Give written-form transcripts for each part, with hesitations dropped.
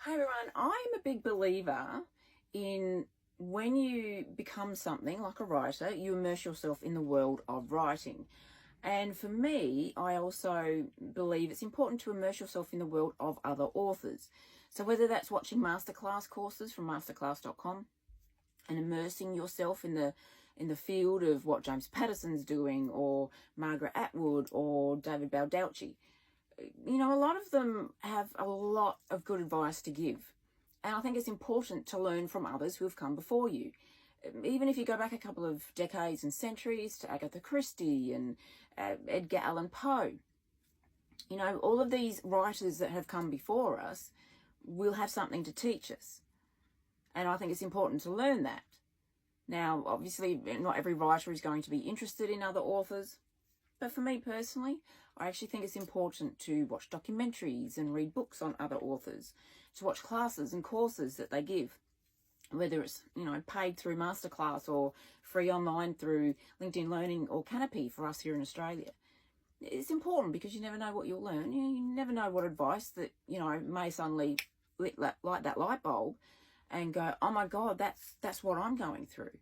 Hi everyone, I'm a big believer in when you become something like a writer, you immerse yourself in the world of writing. And for me, I also believe it's important to immerse yourself in the world of other authors. So whether that's watching masterclass courses from masterclass.com and immersing yourself in the field of what James Patterson's doing, or Margaret Atwood, or David Baldacci, you know, a lot of them have a lot of good advice to give. And I think it's important to learn from others who have come before you. Even if you go back a couple of decades and centuries to Agatha Christie and Edgar Allan Poe, you know, all of these writers that have come before us will have something to teach us. And I think it's important to learn that. Now, obviously, not every writer is going to be interested in other authors. But for me personally, I actually think it's important to watch documentaries and read books on other authors, to watch classes and courses that they give, whether it's, you know, paid through Masterclass or free online through LinkedIn Learning or Canopy for us here in Australia. It's important because you never know what you'll learn. You never know what advice that, you know, may suddenly light that light bulb and go, oh my God, that's what I'm going through.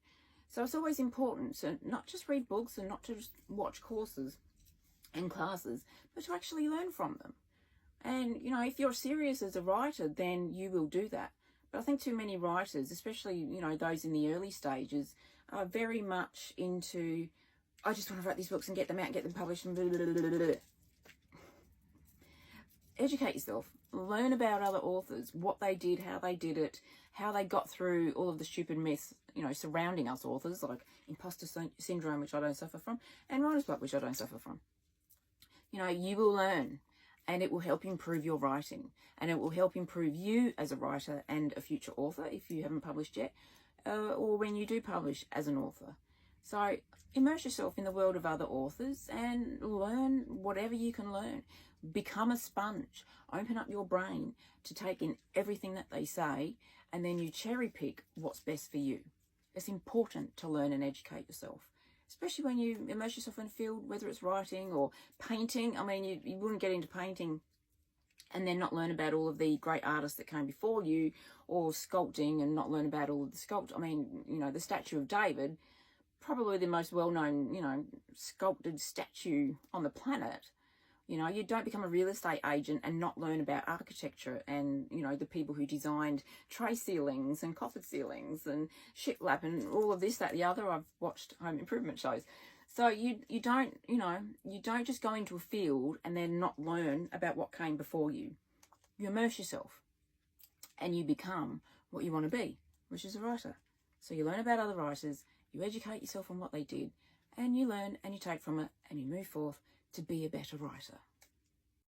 So it's always important to not just read books and not to just watch courses and classes, but to actually learn from them. And, you know, if you're serious as a writer, then you will do that. But I think too many writers, especially, you know, those in the early stages, are very much into, I just want to write these books and get them out and get them published and blah, blah, blah, blah, blah. Educate yourself. Learn about other authors, what they did, how they did it, how they got through all of the stupid myths, you know, surrounding us authors, like imposter syndrome, which I don't suffer from, and writer's block, which I don't suffer from. You know, you will learn, and it will help improve your writing, and it will help improve you as a writer and a future author if you haven't published yet, or when you do publish as an author. So immerse yourself in the world of other authors and learn whatever you can learn. Become a sponge. Open up your brain to take in everything that they say, and then you cherry pick what's best for you. It's important to learn and educate yourself, especially when you immerse yourself in a field, whether it's writing or painting. I mean, you wouldn't get into painting and then not learn about all of the great artists that came before you, or sculpting and not learn about all of the sculpt. I mean, you know, the statue of David, probably the most well-known, you know, sculpted statue on the planet. You know, you don't become a real estate agent and not learn about architecture and, you know, the people who designed tray ceilings and coffer ceilings and shiplap and all of this, that, the other. I've watched home improvement shows. So you don't, you know, you don't just go into a field and then not learn about what came before you. You immerse yourself and you become what you want to be, which is a writer. So you learn about other writers, you educate yourself on what they did, and you learn and you take from it and you move forth to be a better writer.